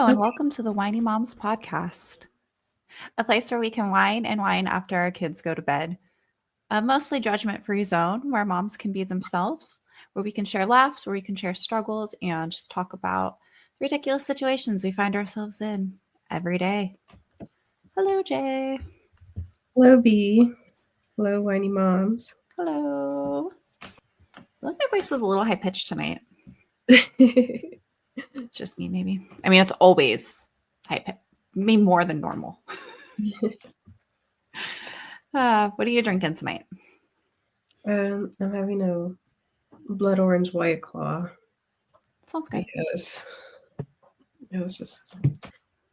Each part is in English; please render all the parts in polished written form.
and welcome to the Whiny Moms podcast, a place where we can whine and whine after our kids go to bed. A mostly judgment-free zone where moms can be themselves, where we can share laughs, where we can share struggles, and just talk about the ridiculous situations we find ourselves in every day. Hello, Jay. Hello, B. Hello, whiny moms. Hello. I think my voice is a little high-pitched tonight. It's just me, maybe. I mean, it's always high-pitched. Maybe more than normal. What are you drinking tonight? I'm having a blood orange White Claw. Sounds good. Because it was just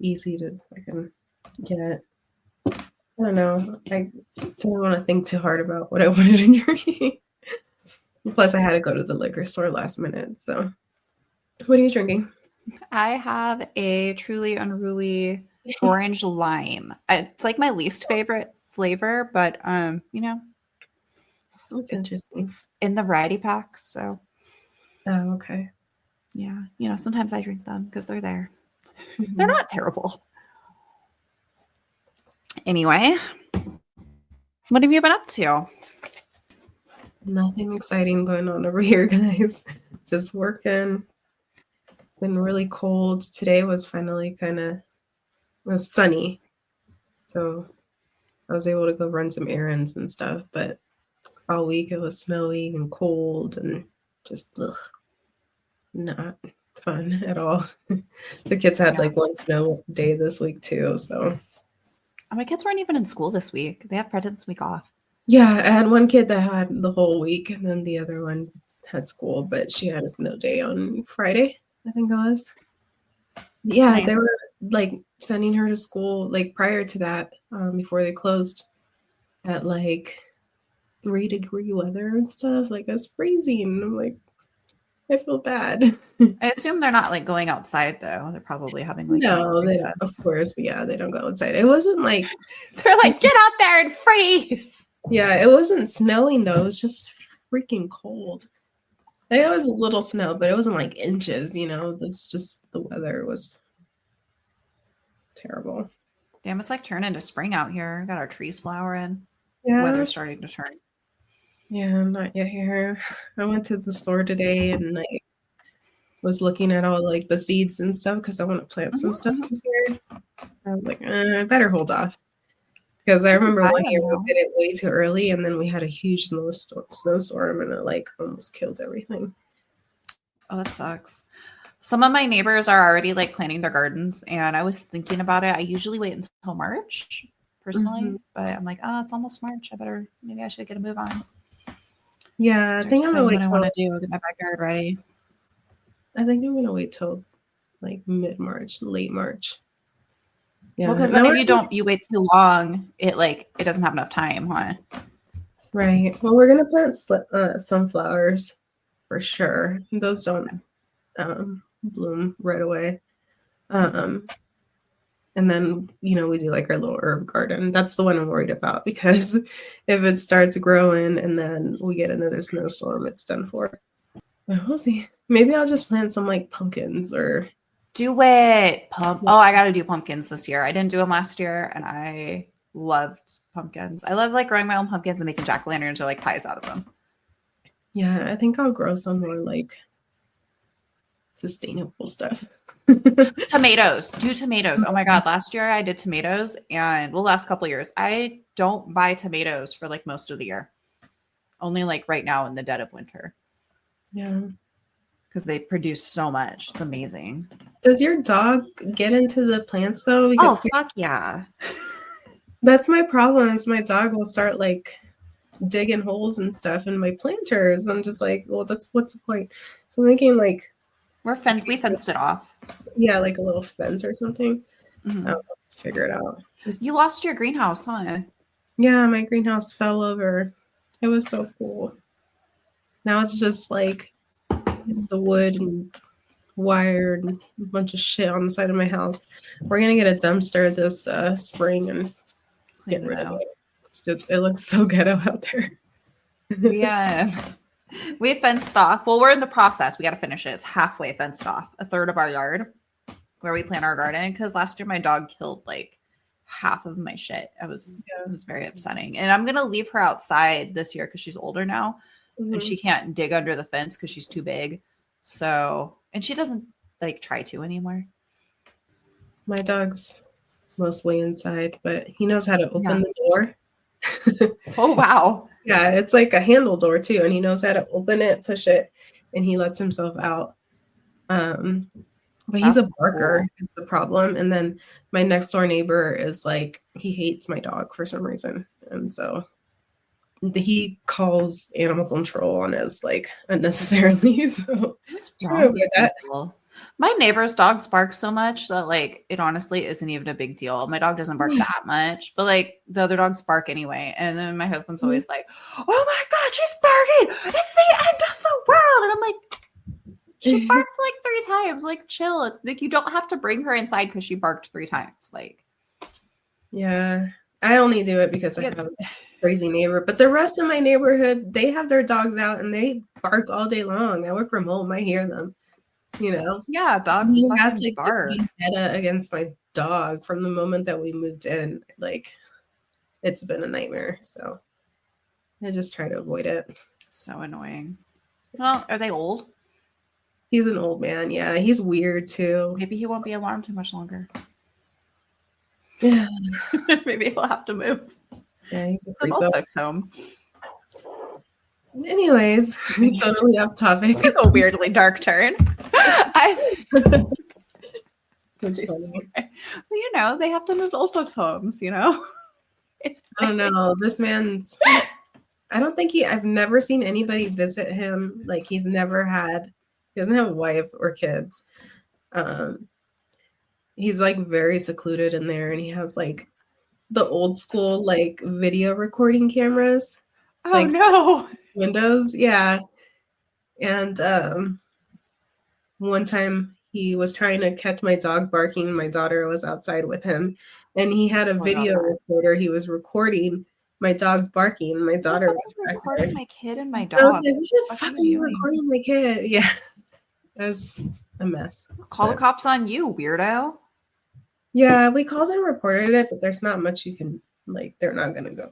easy to fucking get. I don't know. I didn't want to think too hard about what I wanted to drink. Plus, I had to go to the liquor store last minute. So, what are you drinking? I have a truly unruly orange lime. It's like my least favorite flavor, but That's interesting. It's in the variety pack, so Oh, okay. yeah, sometimes I drink them because they're there. Mm-hmm. They're not terrible. Anyway, what have you been up to? Nothing exciting going on over here, guys. Just working. Been really cold. Today was finally it was sunny. So I was able to go run some errands and stuff, but all week it was snowy and cold and just not fun at all. The kids had like one snow day this week too, so. My kids weren't even in school this week. They have President's Week off. Yeah, I had one kid that had the whole week, and then the other one had school, but she had a snow day on Friday, I think it was. Yeah, nice. They were like sending her to school like prior to that, before they closed, at like 3-degree weather and stuff. Like, it's freezing. I'm like, I feel bad. I assume they're not like going outside though. They're probably having like no, they don't, of course, yeah, they don't go outside. It wasn't like they're like, get out there and freeze. Yeah, it wasn't snowing though. It was just freaking cold. Like, it was a little snow, but it wasn't like inches. It's just the weather was terrible. Damn, it's like turning to spring out here. Got our trees flowering. Yeah, weather's starting to turn. Yeah, not yet here. I went to the store today and I was looking at all like the seeds and stuff because I want to plant some stuff this year. I was like, I better hold off. Because I remember one year we did it way too early and then we had a huge snowstorm and it like almost killed everything. Oh, that sucks. Some of my neighbors are already like planting their gardens and I was thinking about it. I usually wait until March personally, but I'm like, it's almost March. Maybe I should get a move on. Yeah, I think I'm gonna wait till I want to do. Get my backyard ready. I think I'm gonna wait till like mid-March, late March. Yeah, well, because then if you wait too long, it doesn't have enough time, huh? Right. Well, we're gonna plant sunflowers for sure. Those don't bloom right away. And then we do like our little herb garden. That's the one I'm worried about because if it starts growing and then we get another snowstorm, it's done for. But we'll see. Maybe I'll just plant some like pumpkins or. Do it. Oh, I got to do pumpkins this year. I didn't do them last year and I loved pumpkins. I love like growing my own pumpkins and making jack-o'-lanterns or like pies out of them. Yeah, I think I'll grow some more like sustainable stuff. Tomatoes. Do tomatoes. Oh my God. Last year I did tomatoes and last couple of years. I don't buy tomatoes for like most of the year. Only like right now in the dead of winter. Yeah. Because they produce so much. It's amazing. Does your dog get into the plants though? Because fuck yeah. That's my problem is my dog will start like digging holes and stuff in my planters. I'm just like, well, what's the point? So I'm thinking like we fenced it off. Yeah, like a little fence or something. Mm-hmm. I'll figure it out. You lost your greenhouse, huh? Yeah, my greenhouse fell over. It was so cool. Now it's just like pieces of wood and wire and a bunch of shit on the side of my house. We're gonna get a dumpster this spring and get rid of it. It looks so ghetto out there. Yeah. We fenced off. Well, we're in the process. We got to finish it. It's halfway fenced off, a third of our yard. where we plant our garden, because last year my dog killed like half of my shit. It was very upsetting. And I'm gonna leave her outside this year because she's older now, and she can't dig under the fence because she's too big. So, and she doesn't like try to anymore. My dog's mostly inside, but he knows how to open the door. Oh wow. Yeah, it's like a handle door too, and he knows how to open it, push it, and he lets himself out. But he's a barker is the problem. And then my next door neighbor is like, he hates my dog for some reason. And so he calls animal control on us like unnecessarily. So what's wrong with that? My neighbor's dogs bark so much that like it honestly isn't even a big deal. My dog doesn't bark that much, but like the other dogs bark anyway. And then my husband's always like, "Oh my god, she's barking! It's the end of the world!" And I'm like, she barked like 3 times. Like, chill. Like, you don't have to bring her inside because she barked 3 times. Like, yeah, I only do it because I have a crazy neighbor. But the rest of my neighborhood, they have their dogs out and they bark all day long. I work from home. I hear them. You know, yeah, dogs. He has like this vendetta against my dog from the moment that we moved in. Like, it's been a nightmare. So I just try to avoid it. So annoying. Well, are they old? He's an old man. Yeah, he's weird too. Maybe he won't be alarmed too much longer. Yeah. Maybe he'll have to move. Yeah, he's an old folks home. Anyways, totally off topic. Took a weirdly dark turn. Well, you know, they have to move to old folks' homes, you know? I don't know. This man's, I don't think I've never seen anybody visit him. Like, he doesn't have a wife or kids. He's like very secluded in there, and he has like the old school like video recording cameras. Oh like, no. Windows, yeah. And one time he was trying to catch my dog barking. My daughter was outside with him, and he had a video recorder. He was recording my dog barking. My daughter was recording my kid and my dog. I was like, "What the fuck are you recording my kid?" Yeah, it was a mess. Call the cops on you, weirdo. Yeah, we called and reported it, but there's not much you can like. They're not gonna go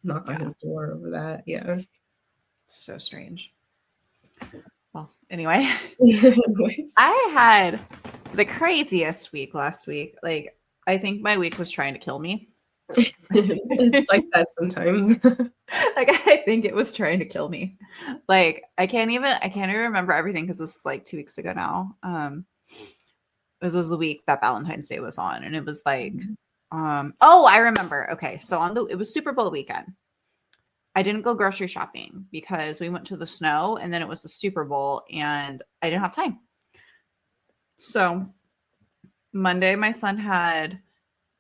knock on his door over that. Yeah. So strange. Well, anyway, I had the craziest week last week. Like, I think my week was trying to kill me. It's like that sometimes. Like, I think it was trying to kill me. Like, I can't even remember everything because this is like 2 weeks ago now. This was the week that Valentine's Day was on, and it was like, oh, I remember. Okay, so it was Super Bowl weekend. I didn't go grocery shopping because we went to the snow, and then it was the Super Bowl, and I didn't have time. So Monday, my son had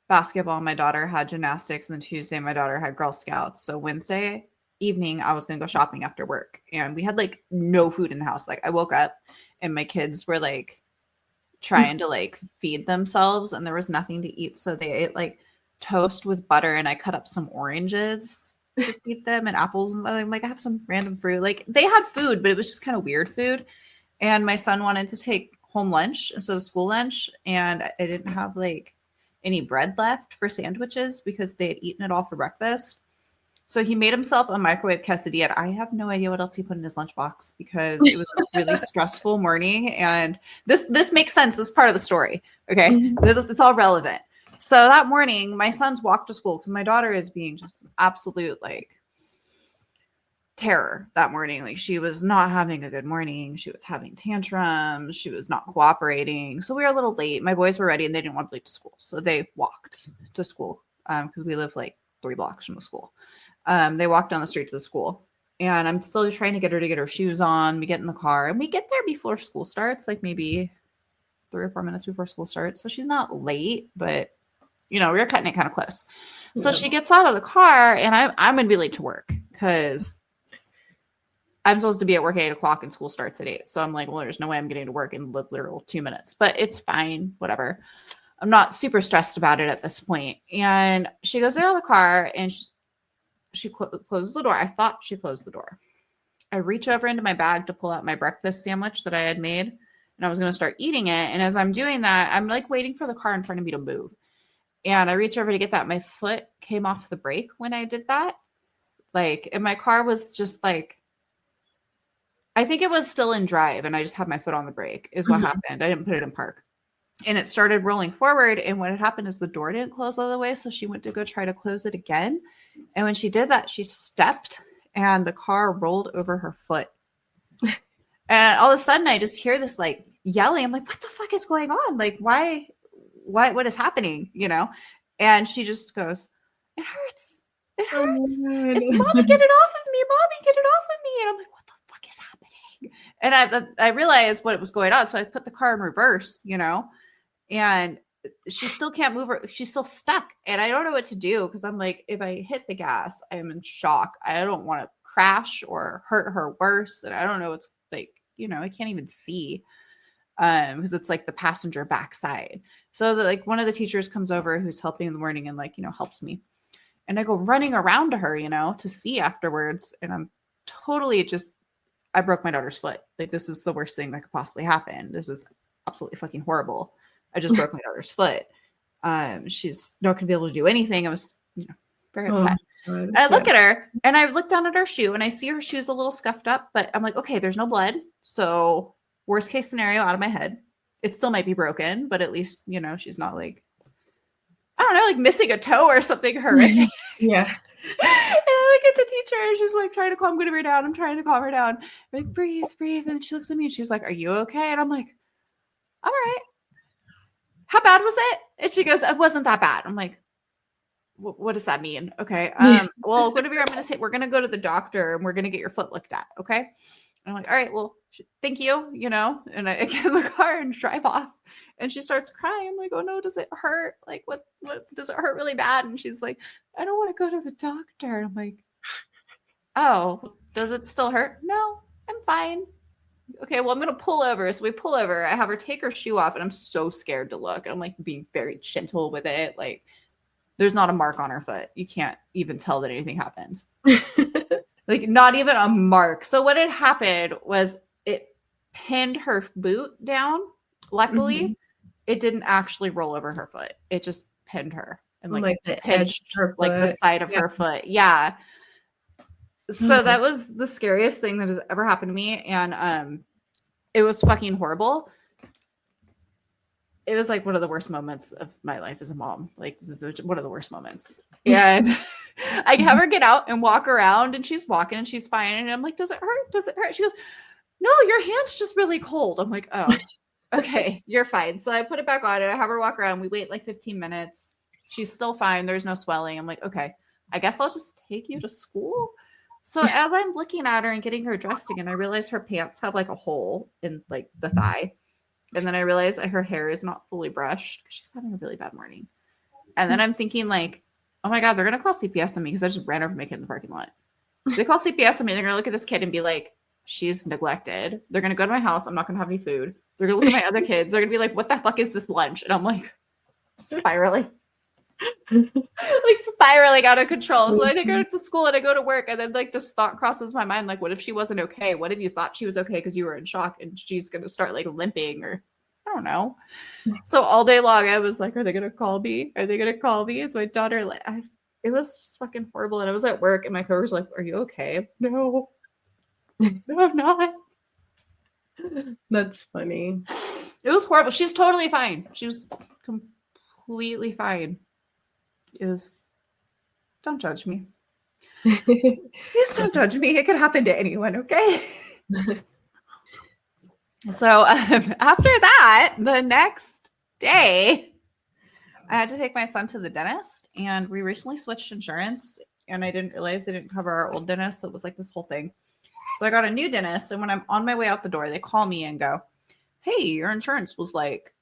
basketball, my daughter had gymnastics, and then Tuesday, my daughter had Girl Scouts. So Wednesday evening, I was going to go shopping after work, and we had like no food in the house. Like, I woke up, and my kids were like trying to like feed themselves, and there was nothing to eat. So they ate like toast with butter, and I cut up some oranges to feed them and apples, and I'm like, I have some random fruit. Like, they had food, but it was just kind of weird food. And my son wanted to take home lunch instead of school lunch, and I didn't have like any bread left for sandwiches because they had eaten it all for breakfast. So he made himself a microwave quesadilla. I have no idea what else he put in his lunchbox because it was a really stressful morning. And this makes sense. This is part of the story. Okay. It's all relevant. So that morning, my son's walked to school because my daughter is being just absolute like terror that morning. Like, she was not having a good morning. She was having tantrums. She was not cooperating. So we were a little late. My boys were ready and they didn't want to leave to school. So they walked to school because we live like 3 blocks from the school. They walked down the street to the school, and I'm still trying to get her shoes on. We get in the car and we get there before school starts, like maybe 3 or 4 minutes before school starts. So she's not late, but you know, we were cutting it kind of close. So she gets out of the car, and I'm going to be late to work because I'm supposed to be at work at 8 o'clock and school starts at 8. So I'm like, well, there's no way I'm getting to work in literal 2 minutes, but it's fine. Whatever. I'm not super stressed about it at this point. And she goes out of the car and she closes the door. I thought she closed the door. I reach over into my bag to pull out my breakfast sandwich that I had made, and I was going to start eating it. And as I'm doing that, I'm like waiting for the car in front of me to move. And I reach over to get that. My foot came off the brake when I did that. Like, and my car was just like, I think it was still in drive and I just had my foot on the brake is what happened. I didn't put it in park. And it started rolling forward. And what had happened is the door didn't close all the way. So she went to go try to close it again. And when she did that, she stepped and the car rolled over her foot. And all of a sudden I just hear this like yelling. I'm like, what the fuck is going on? Like, why, what is happening? You know? And she just goes, it hurts. It hurts. It's, mommy, get it off of me. Mommy, get it off of me. And I'm like, what the fuck is happening? And I realized what was going on. So I put the car in reverse, you know, and she still can't move her. She's still stuck. And I don't know what to do because I'm like, if I hit the gas, I am in shock. I don't want to crash or hurt her worse. And I don't know what's like, you know, I can't even see because it's like the passenger backside. So like one of the teachers comes over who's helping in the morning and like, you know, helps me. And I go running around to her, you know, to see afterwards. And I'm totally just, I broke my daughter's foot. Like, this is the worst thing that could possibly happen. This is absolutely fucking horrible. I just broke my daughter's foot. She's not going to be able to do anything. I was, you know, very upset. And I look at her and I look down at her shoe and I see her shoe's a little scuffed up, but I'm like, okay, there's no blood. So worst case scenario out of my head. It still might be broken, but at least, you know, she's not like, I don't know, like missing a toe or something horrific. Yeah. And I look at the teacher and she's like trying to calm her down. I'm trying to calm her down. I'm like, breathe, breathe. And she looks at me and she's like, are you okay? And I'm like, I'm all right. How bad was it? And she goes, it wasn't that bad. I'm like, what does that mean? Okay. Well, Guinevere, we're going to go to the doctor and we're going to get your foot looked at. Okay. And I'm like, all right, well, thank you, you know, and I get in the car and drive off and she starts crying. I'm like, oh no, does it hurt? Like, what does it hurt really bad? And she's like, I don't want to go to the doctor. And I'm like, oh, does it still hurt? No, I'm fine. Okay, well, I'm going to pull over. So we pull over. I have her take her shoe off and I'm so scared to look. I'm like being very gentle with it. Like, there's not a mark on her foot. You can't even tell that anything happened. Like, not even a mark. So what had happened was it pinned her boot down. Luckily, it didn't actually roll over her foot. It just pinned her and like the pinched edge of her like the foot. side of her foot. Yeah. So that was the scariest thing that has ever happened to me. And it was fucking horrible. It was like one of the worst moments of my life as a mom, like one of the worst moments. And I have her get out and walk around and she's walking and she's fine. And I'm like, does it hurt? Does it hurt? She goes, no, your hand's just really cold. I'm like, oh, okay, you're fine. So I put it back on and I have her walk around. We wait like 15 minutes. She's still fine. There's no swelling. I'm like, okay, I guess I'll just take you to school. So as I'm looking at her and getting her dressed again, I realize her pants have like a hole in like the thigh. And then I realized that her hair is not fully brushed because she's having a really bad morning. And then I'm thinking like, oh my God, they're going to call CPS on me because I just ran over my kid in the parking lot. They call CPS on me. They're going to look at this kid and be like, she's neglected. They're going to go to my house. I'm not going to have any food. They're going to look at my other kids. They're going to be like, what the fuck is this lunch? And I'm like, spiraling. Like spiraling out of control. So I go to school and I go to work and then like this thought crosses my mind, like, what if she wasn't okay? What if you thought she was okay because you were in shock and she's gonna start like limping or I don't know. So all day long I was like, are they gonna call me? Are they gonna call me? It's my daughter. Like it was just fucking horrible. And I was at work and my coworker's like, are you okay? No, I'm not. That's funny. It was horrible. She's totally fine. She was completely fine. It was, don't judge me. Please don't judge me. It could happen to anyone, okay? So after that, the next day, I had to take my son to the dentist, and we recently switched insurance, and I didn't realize they didn't cover our old dentist, so it was like this whole thing. So I got a new dentist, and when I'm on my way out the door, they call me and go, hey, your insurance was like,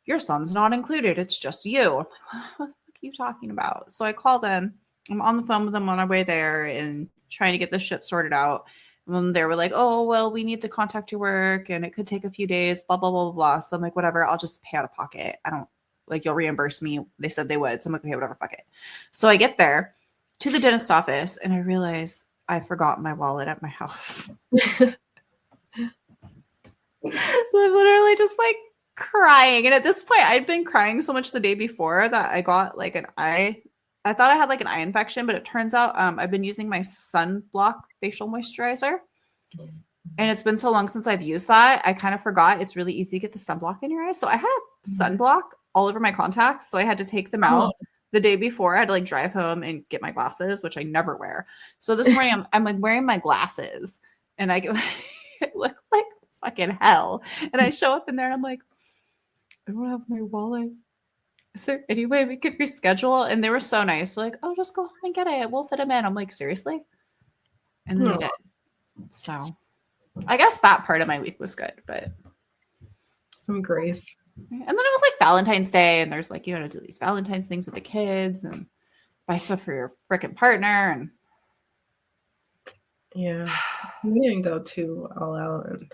your son's not included. It's just you. I'm like, what are you talking about? So I call them. I'm on the phone with them on our way there and trying to get this shit sorted out. And then they were like, oh, well, we need to contact your work and it could take a few days, blah, blah, blah, blah, blah. So I'm like, whatever, I'll just pay out of pocket. I don't like, you'll reimburse me. They said they would. So I'm like, okay, whatever, fuck it. So I get there to the dentist office and I realize I forgot my wallet at my house. literally just like crying. And at this point, I'd been crying so much the day before that I got like an eye. I thought I had like an eye infection, but it turns out I've been using my sunblock facial moisturizer. And it's been so long since I've used that. I kind of forgot it's really easy to get the sunblock in your eyes. So I had sunblock all over my contacts. So I had to take them out the day before. I had to like drive home and get my glasses, which I never wear. So this morning I'm like wearing my glasses and I look like fucking hell. And I show up in there and I'm like, I don't have my wallet. Is there any way we could reschedule? And they were so nice. They're like, oh, just go home and get it. We'll fit them in. I'm like, seriously? And then they did. So I guess that part of my week was good, but some grace. And then it was like Valentine's Day, and there's like, you know, do these Valentine's things with the kids and buy stuff for your freaking partner. And yeah, we didn't go too all out and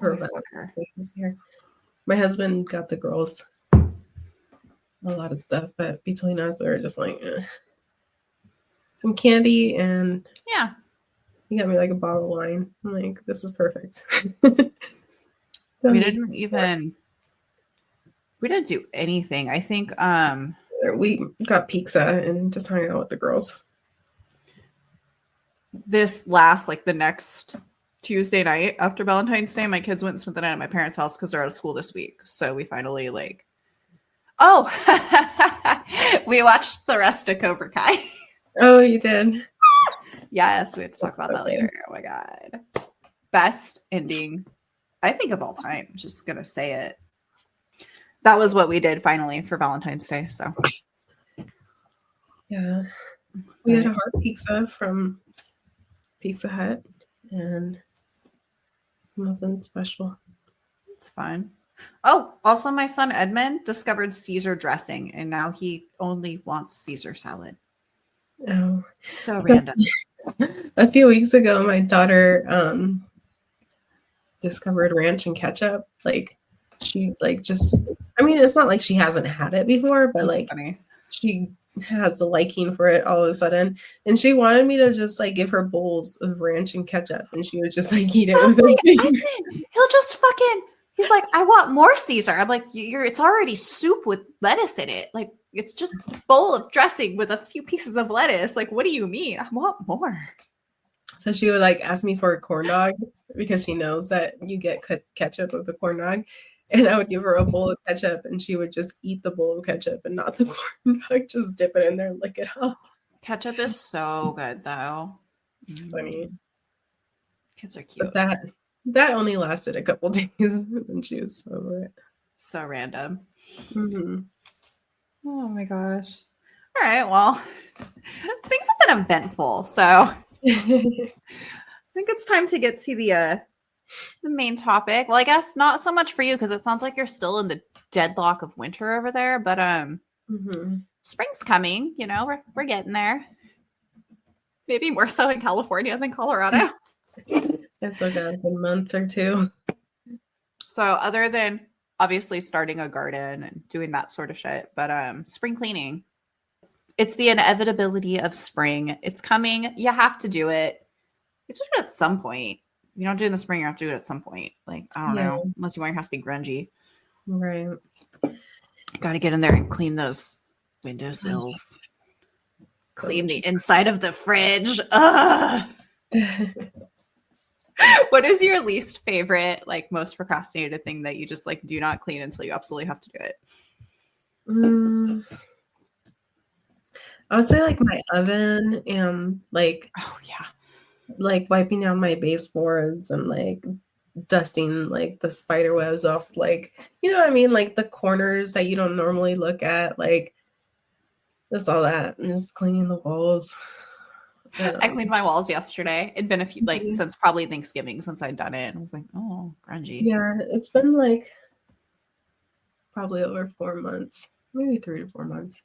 this year. My husband got the girls a lot of stuff, but between us, we were just like some candy, and yeah, he got me like a bottle of wine. I'm like, this is perfect. We didn't do anything. I think we got pizza and just hung out with the girls. This last, like the next Tuesday night after Valentine's Day, my kids went and spent the night at my parents' house because they're out of school this week. So we finally like, we watched the rest of Cobra Kai. Oh, you did? Yes, we have to talk about that later. Oh my God. Best ending, I think, of all time. I'm just going to say it. That was what we did finally for Valentine's Day. So, yeah. We had a heart pizza from Pizza Hut and nothing special. It's fine. Oh, also my son Edmund discovered Caesar dressing and now he only wants Caesar salad. Oh, so random. A few weeks ago, my daughter discovered ranch and ketchup. Like she I mean, it's not like she hasn't had it before, but That's like funny. She has a liking for it all of a sudden. And she wanted me to just like give her bowls of ranch and ketchup and she would just like eat it with like, he'll just fucking, he's like, I want more Caesar. I'm like, it's already soup with lettuce in it. Like, it's just a bowl of dressing with a few pieces of lettuce. Like, what do you mean? I want more. So she would like ask me for a corn dog because she knows that you get ketchup with the corn dog. And I would give her a bowl of ketchup and she would just eat the bowl of ketchup and not the corn dog. Just dip it in there and lick it up. Ketchup is so good though. It's funny. Kids are cute. But that only lasted a couple days and she was over it. So random. Mm-hmm. Oh my gosh. All right. Well, things have been eventful. So I think it's time to get to the main topic. Well, I guess not so much for you because it sounds like you're still in the deadlock of winter over there, but spring's coming, you know, we're getting there. Maybe more so in California than Colorado. It's still got a month or two. So other than obviously starting a garden and doing that sort of shit, but spring cleaning. It's the inevitability of spring. It's coming. You have to do it. You do it at some point. You don't do it in the spring, you have to do it at some point. Like, I don't know, unless you want your house to be grungy. Right. Got to get in there and clean those windowsills. Clean the inside of the fridge. What is your least favorite, like most procrastinated thing that you just like do not clean until you absolutely have to do it? I would say like my oven and like, like wiping down my baseboards and like dusting like the spider webs off, like, you know what I mean? Like the corners that you don't normally look at, like just all that, and just cleaning the walls. I cleaned my walls yesterday. It'd been a few, like since probably Thanksgiving since I'd done it. I was like, oh, grungy. Yeah, it's been like probably over 4 months, maybe 3 to 4 months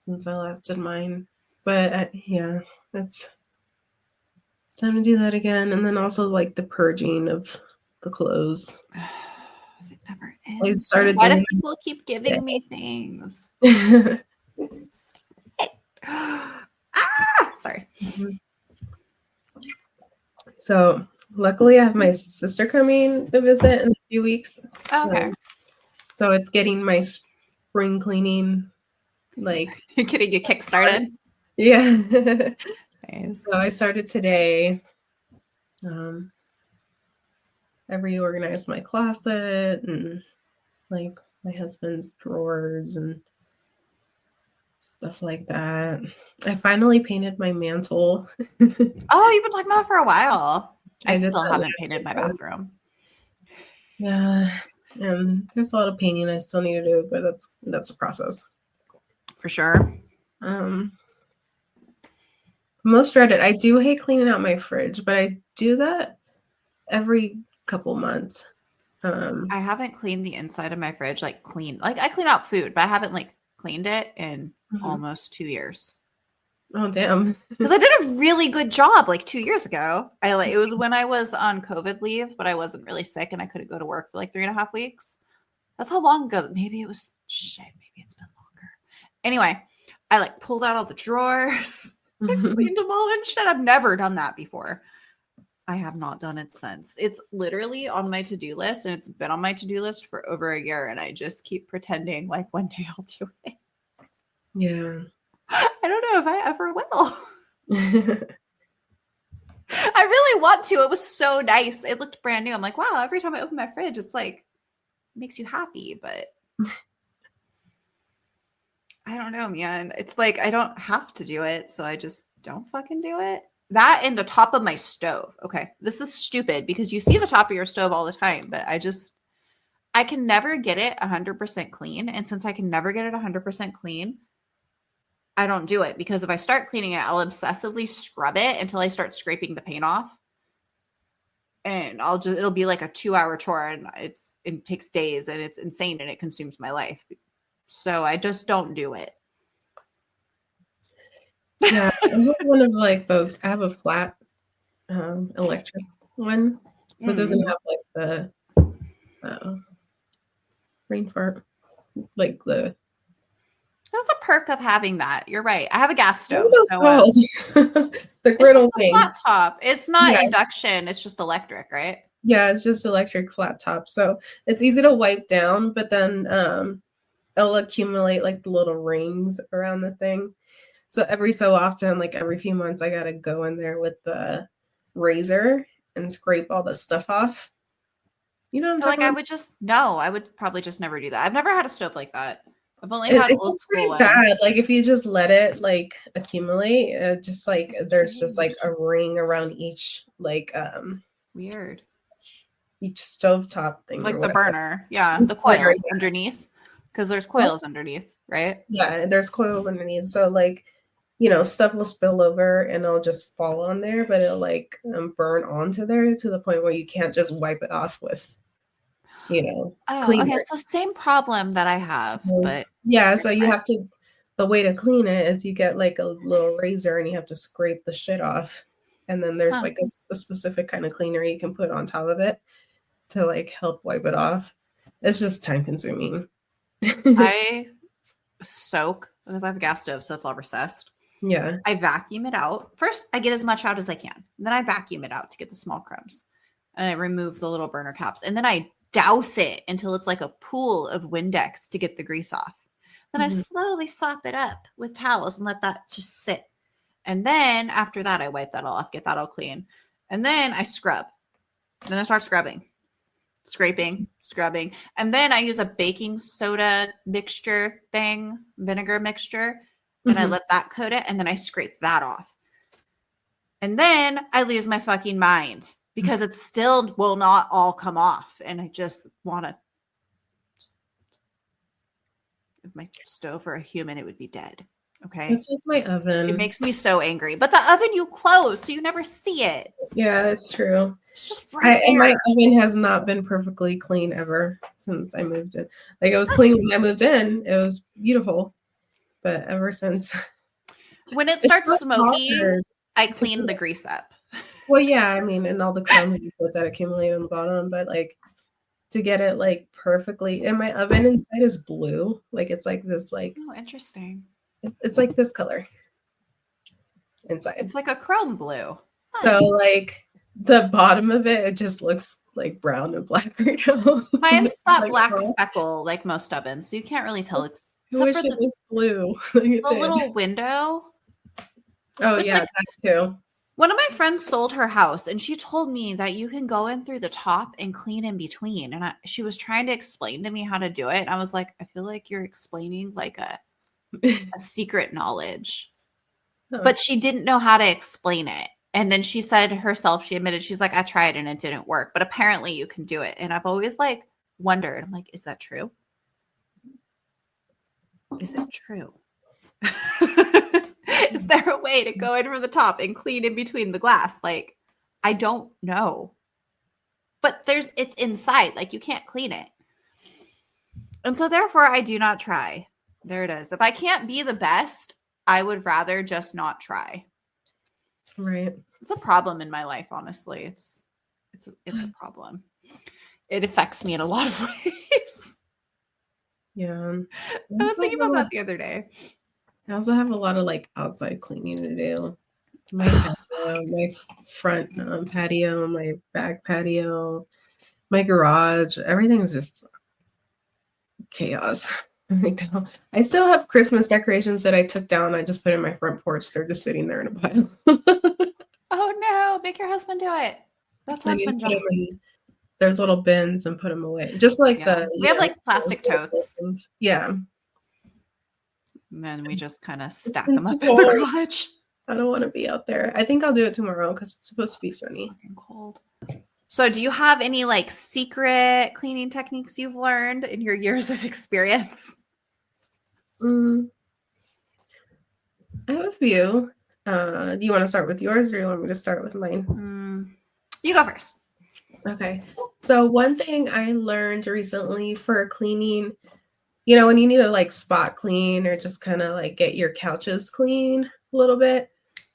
since I last did mine. But yeah, it's time to do that again. And then also like the purging of the clothes. It never ends. Why do people keep giving me things? Sorry. So luckily I have my sister coming to visit, and few weeks. Oh, okay. So it's getting my spring cleaning, like, You're getting you kick-started? yeah. Nice. So I started today. I reorganized my closet and like my husband's drawers and stuff like that. I finally painted my mantle. Oh, you've been talking about that for a while. I I did still that haven't painted my yesterday. bathroom. Yeah. There's a lot of painting I still need to do, but that's a process. For sure. Most dreaded. I do hate cleaning out my fridge, but I do that every couple months. I haven't cleaned the inside of my fridge, like I clean out food, but I haven't like cleaned it in Mhm. almost 2 years. Oh damn. Because I did a really good job like 2 years ago. It was when I was on COVID leave, but I wasn't really sick and I couldn't go to work for like 3.5 weeks. That's how long ago. Maybe it was shit. Maybe it's been longer. Anyway, I like pulled out all the drawers, cleaned them all and shit. I've never done that before. I have not done it since. It's literally on my to-do list, and it's been on my to-do list for over a year, and I just keep pretending like one day I'll do it. Yeah. I don't know if I ever will. I really want to. It was so nice. It looked brand new. I'm like, wow, every time I open my fridge, it's like, it makes you happy, but I don't know, man. It's like I don't have to do it, so I just don't fucking do it. That and the top of my stove. Okay, this is stupid because you see the top of your stove all the time, but I can never get it 100% clean. And since I can never get it 100% clean, I don't do it because if I start cleaning it, I'll obsessively scrub it until I start scraping the paint off. And it'll be like a 2-hour chore and it takes days and it's insane and it consumes my life. So I just don't do it. Yeah, I have one of like those. I have a flat electric one, so it doesn't have like the rain fart, like the. There's a perk of having that. You're right. I have a gas What stove. are those So called? The it's just griddle the flat things. top. It's not Yeah, induction. It's just electric, right? yeah, it's just electric flat top, so it's easy to wipe down, but then it'll accumulate like the little rings around the thing. So every so often, like every few months, I gotta go in there with the razor and scrape all the stuff off. You know what I'm I feel like talking I about? would just no, I would probably just never do that. I've never had a stove like that. I've only It, had it old gets school pretty ones. bad. Like if you just let it like accumulate, just like That's there's just like strange. a ring around Weird. each stovetop thing or Like the whatever. burner. Yeah, Each the burner, coils underneath. Because there's yeah. coils underneath, right? Yeah, there's coils underneath. So like, stuff will spill over and it'll just fall on there, but it'll like burn onto there to the point where you can't just wipe it off with, Oh, cleaner. okay. So same problem that I have, but Yeah, so you different. have to, the way to clean it is you get like a little razor and you have to scrape the shit off. And then there's Huh. like a specific kind of cleaner you can put on top of it to like help wipe it off. It's just time consuming. I soak because I have a gas stove, so it's all recessed. Yeah. I vacuum it out. First, I get as much out as I can. Then I vacuum it out to get the small crumbs. And I remove the little burner caps. And then I douse it until it's like a pool of Windex to get the grease off. Then I Mhm. slowly sop it up with towels and let that just sit. And then after that, I wipe that all off, get that all clean. And then I scrub. Then I start scrubbing, scraping, scrubbing. And then I use a baking soda mixture thing, vinegar mixture, and I Mhm. let that coat it. And then I scrape that off. And then I lose my fucking mind because it still will not all come off. And I just want to, if my stove were a human, it would be dead. Okay. It's like my It oven. makes me so angry. But the oven you close, so you never see it. Yeah, it's true. It's just right And my there. oven has not been perfectly clean ever since I moved in. Like it was clean when I moved in. It was beautiful. But ever since When it it's starts not smoking, hard I to clean the grease up. well, yeah, I mean, and all the crumbs that accumulate on the bottom, but like to get it like perfectly and my oven inside is blue. Like it's like this Oh, interesting. it's like this color inside. It's like a chrome blue. So Fun. like the bottom of it, it just looks like brown and black right now. Mine's that Like, black oh, speckle like most ovens, so you can't really tell. It's I except wish for it was blue like it the did. little window. Oh Which yeah, like that too. one of my friends sold her house and she told me that you can go in through the top and clean in between. And she was trying to explain to me how to do it. And I was like, I feel like you're explaining like a secret knowledge. Huh. But she didn't know how to explain it. And then she said herself, she admitted, she's like, I tried and it didn't work. But apparently you can do it. And I've always like wondered, I'm like, is that true? Is it true? Is there a way to go in from the top and clean in between the glass? Like, I don't know. But it's inside. Like, you can't clean it. And so therefore I do not try. There it is. If I can't be the best, I would rather just not try. Right. It's a problem in my life, honestly. It's a problem. It affects me in a lot of ways. Yeah. I was thinking about that the other day. I also have a lot of like outside cleaning to do. My patio, my front patio, my back patio, my garage, everything's just chaos right now. I still have Christmas decorations that I took down. I just put in my front porch. They're just sitting there in a pile. Oh no, make your husband do it. That's I need to husband put job. them in their little bins and put them away. Just like Yeah. We have like plastic totes. Yeah. And then we just kind of stack It's them up too in the cold. garage. I don't want to be out there. I think I'll do it tomorrow because it's supposed to be sunny. It's fucking cold. So do you have any like secret cleaning techniques you've learned in your years of experience? I have a few. Do you want to start with yours or do you want me to start with mine? You go first. Okay. So one thing I learned recently for cleaning, you know, when you need to like spot clean or just kind of like get your couches clean a little bit.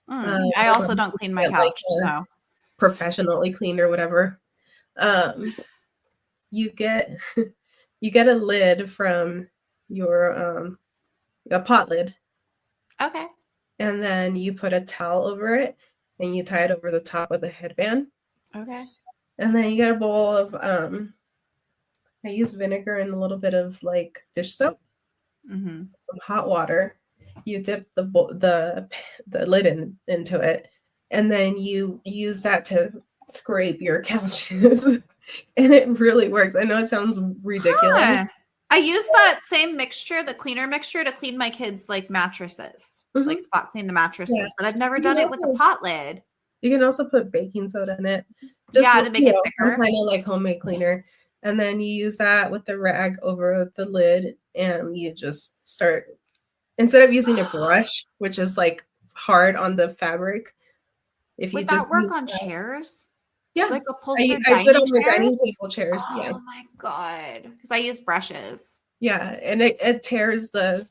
I also don't clean my couch, so professionally cleaned or whatever. You get a lid from your a pot lid. Okay. And then you put a towel over it and you tie it over the top with a headband. Okay. And then you get a bowl of I use vinegar and a little bit of like dish soap, some hot water. You dip the lid into it, and then you use that to scrape your couches, and it really works. I know it sounds ridiculous. Huh. I use that same mixture, the cleaner mixture, to clean my kids' like mattresses, like spot clean the mattresses. But I've never done it with a pot lid. You can also put baking soda in it. Just to make it thicker. Some kind of like homemade cleaner. And then you use that with the rag over the lid and you just start, instead of using a brush, which is like hard on the fabric. Would that work on chairs? Yeah. Like upholstered I put on the chairs? dining table chairs. Yeah. Oh my God. Because I use brushes. Yeah. And it tears the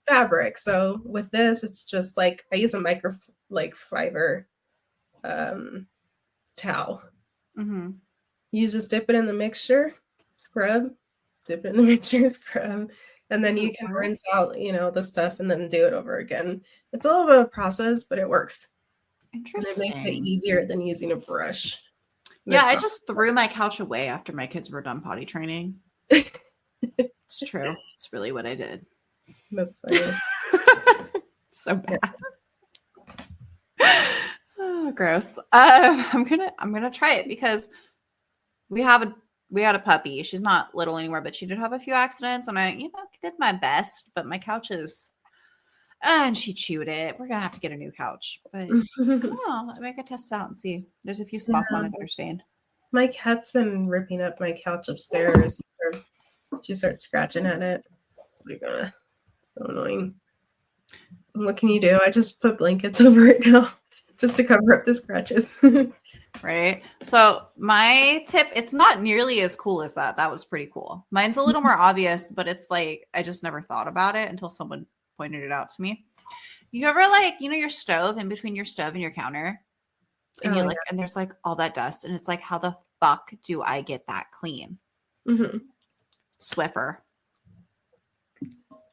fabric. So with this, it's just like, I use a microfiber towel. You just dip it in the mixture, scrub, dip it in the mixture, scrub, and then you can rinse out, you know, the stuff and then do it over again. It's a little bit of a process, but it works. Interesting. And it makes it easier than using a brush. Yeah, I just threw my couch away after my kids were done potty training. It's true. It's really what I did. That's funny. So bad. Oh, gross. I'm gonna try it because we had a puppy. She's not little anymore, but she did have a few accidents, and I, did my best. But my couch is, and she chewed it. We're gonna have to get a new couch, but I don't know. I could test it out and see. There's a few spots on it that are stained. My cat's been ripping up my couch upstairs. She starts scratching at it. Like, so annoying. What can you do? I just put blankets over it now, just to cover up the scratches. Right. So my tip, it's not nearly as cool as that. That was pretty cool. Mine's a little more obvious, but it's like, I just never thought about it until someone pointed it out to me. You ever like, your stove, in between your stove and your counter, and and there's like all that dust, and it's like, how the fuck do I get that clean? Swiffer.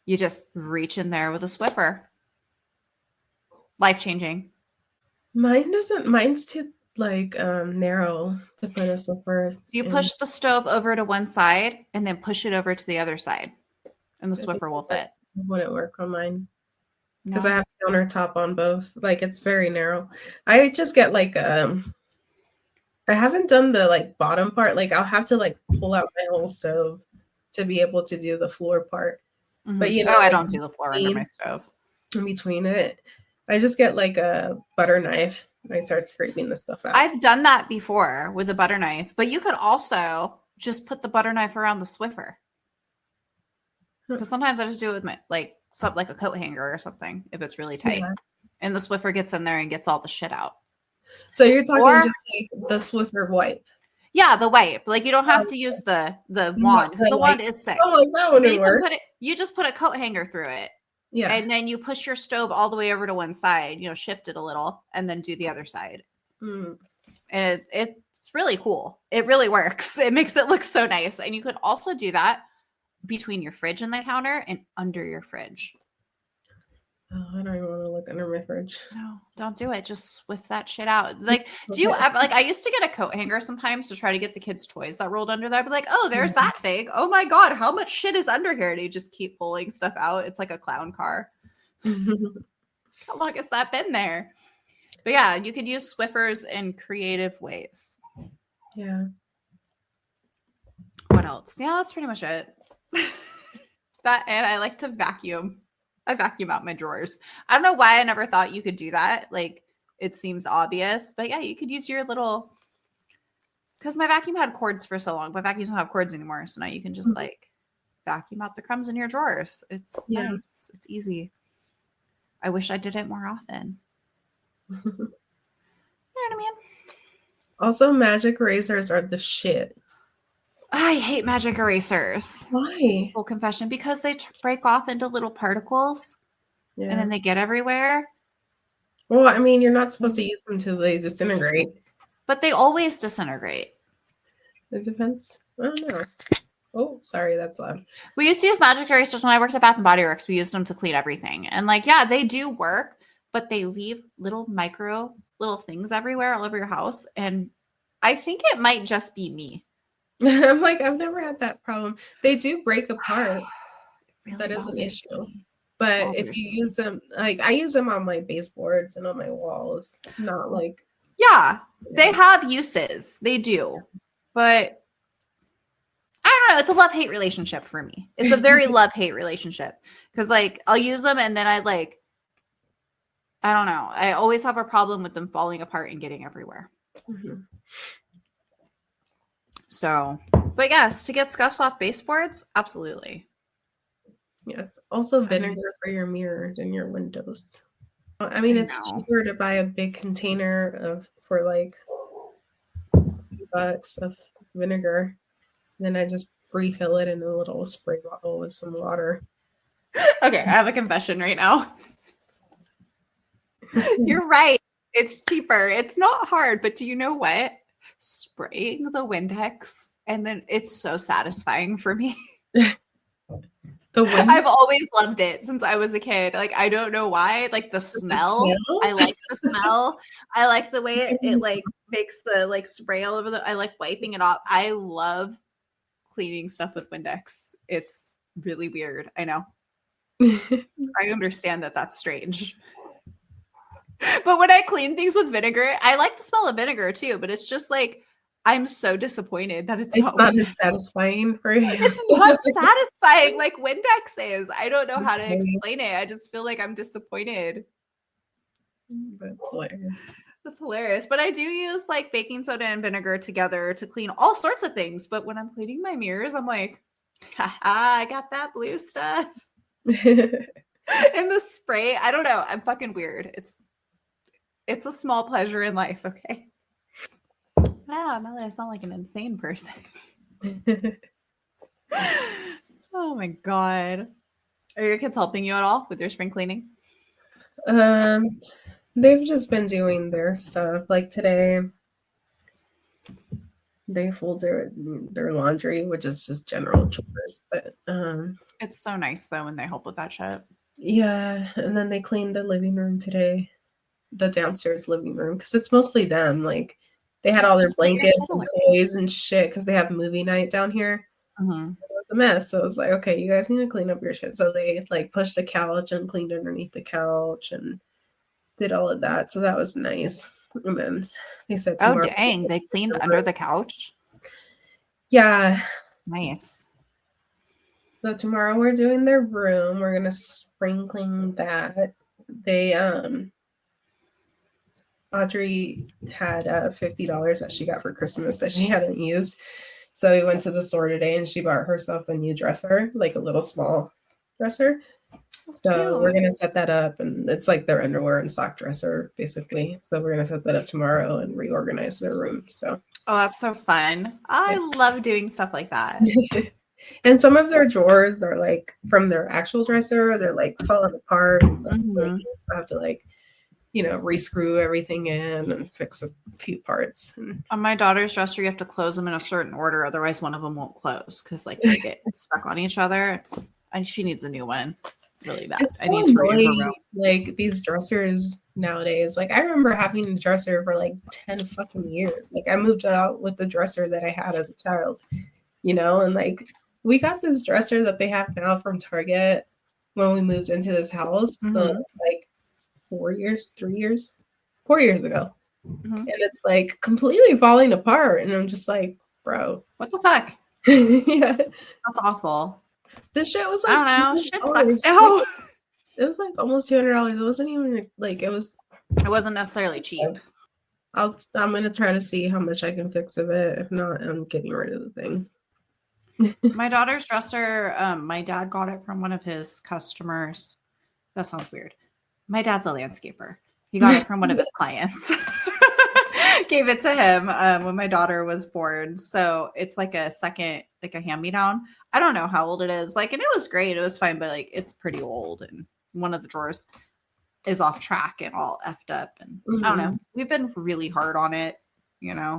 You just reach in there with a Swiffer. Life-changing. Mine's too like narrow to put a Swiffer You in. push the stove over to one side and then push it over to the other side, and the It just Swiffer will fit. wouldn't work on mine because I No. have countertop on both. Like it's very narrow. I just get like I haven't done the like bottom part. Like I'll have to like pull out my whole stove to be able to do the floor part. But you know, Oh, I like don't do the floor under my stove. in between it, I just get like a butter knife and I start scraping the stuff out. I've done that before with a butter knife, but you could also just put the butter knife around the Swiffer. Because sometimes I just do it with my like a coat hanger or something if it's really tight, and the Swiffer gets in there and gets all the shit out. So you're talking just like the Swiffer wipe. Yeah, the wipe. Like you don't have to use the wand because the wand is thick. Oh, that wouldn't work. You just put a coat hanger through it. Yeah. And then you push your stove all the way over to one side, shift it a little, and then do the other side. Mm. And it's really cool. It really works. It makes it look so nice. And you could also do that between your fridge and the counter and under your fridge. Oh, I don't even want to look under my fridge. No, don't do it. Just swift that shit out. Like, do you ever, like, I used to get a coat hanger sometimes to try to get the kids' toys that rolled under there. I'd be like, oh, there's that thing. Oh my God, how much shit is under here? And you just keep pulling stuff out. It's like a clown car. How long has that been there? But yeah, you could use Swiffers in creative ways. Yeah. What else? Yeah, that's pretty much it. That, and I like to vacuum. I vacuum out my drawers. I don't know why I never thought you could do that. Like, it seems obvious, but yeah, you could use your little, because my vacuum had cords for so long, but vacuums don't have cords anymore. So now you can just like vacuum out the crumbs in your drawers. It's nice. It's easy. I wish I did it more often. You know what I mean? Also, magic erasers are the shit. I hate magic erasers. Why? Full confession, because they break off into little particles and then they get everywhere. Well, I mean, you're not supposed to use them until they disintegrate. But they always disintegrate. It depends. I don't know. Oh, sorry, that's loud. We used to use magic erasers when I worked at Bath & Body Works. We used them to clean everything. And like, yeah, they do work, but they leave little things everywhere all over your house. And I think it might just be me. I'm like, I've never had that problem. They do break apart. Really that is an issue. But if you use them, like I use them on my baseboards and on my walls, not like. Yeah, they have uses. They do. But I don't know. It's a love-hate relationship for me. It's a very love-hate relationship. Because like I'll use them and then I don't know. I always have a problem with them falling apart and getting everywhere. Mm-hmm. So, but yes, to get scuffs off baseboards, absolutely. Yes. Also vinegar for your mirrors and your windows. I mean, it's cheaper to buy a big container for like $2 of vinegar. Then I just refill it in a little spray bottle with some water. Okay, I have a confession right now. You're right. It's cheaper. It's not hard, but do you know what? Spraying the Windex, and then it's so satisfying for me. I've always loved it since I was a kid. Like, I don't know why. Like the smell. I like the smell. I like the way it like makes the like spray all over I like wiping it off. I love cleaning stuff with Windex. It's really weird. I know. I understand that that's strange. But when I clean things with vinegar, I like the smell of vinegar too, but it's just like I'm so disappointed that it's not as satisfying for you. It's not satisfying like Windex is. I don't know how to explain it. I just feel like I'm disappointed. That's hilarious. That's hilarious. But I do use like baking soda and vinegar together to clean all sorts of things. But when I'm cleaning my mirrors, I'm like, I got that blue stuff. And the spray, I don't know. I'm fucking weird. It's a small pleasure in life, okay? Wow, Melly, I sound like an insane person. Oh my God. Are your kids helping you at all with your spring cleaning? They've just been doing their stuff. Like today, they fold their laundry, which is just general chores. But it's so nice though when they help with that shit. Yeah, and then they cleaned the living room today. the downstairs living room because it's mostly them. Like they had all their Just put your shit blankets and away. toys and shit because they have movie night down here. Mhm. It was a mess. So I was like, okay, you guys need to clean up your shit. So they like pushed a couch and cleaned underneath the couch and did all of that. So that was nice. And then they said Oh, tomorrow. dang. They cleaned under the couch? Yeah. Nice. So tomorrow we're doing their room. We're gonna spring clean that. They Audrey had $50 that she got for Christmas that she hadn't used. So we went to the store today and she bought herself a new dresser, like a little small dresser. So we're gonna set that up, and it's like their underwear and sock dresser, basically. So we're gonna set that up tomorrow and reorganize their room. So Oh, that's so fun. I love doing stuff like that. and some of their drawers are like from their actual dresser, they're like falling apart. Mhm. I have to like, rescrew everything in and fix a few parts. On my daughter's dresser, you have to close them in a certain order, otherwise one of them won't close because like they get stuck on each other. And she needs a new one really bad. It's so I need to read her annoying, room. like these dressers nowadays. Like I remember having a dresser for like 10 fucking years. Like I moved out with the dresser that I had as a child, and like we got this dresser that they have now from Target when we moved into this house. So it's like 4 years ago. And it's like completely falling apart. And I'm just like, bro. What the fuck? Yeah. That's awful. This shit was like, I don't know. Shit sucks now. It was like almost $200. It wasn't even like it wasn't necessarily cheap. I'm gonna try to see how much I can fix of it. If not, I'm getting rid of the thing. My daughter's dresser, my dad got it from one of his customers. That sounds weird. My dad's a landscaper. He got it from one of his clients. Gave it to him when my daughter was born. So it's like a second, like a hand-me-down. I don't know how old it is. Like, and it was great. It was fine, but like it's pretty old. And one of the drawers is off track and all effed up. And I don't know. We've been really hard on it.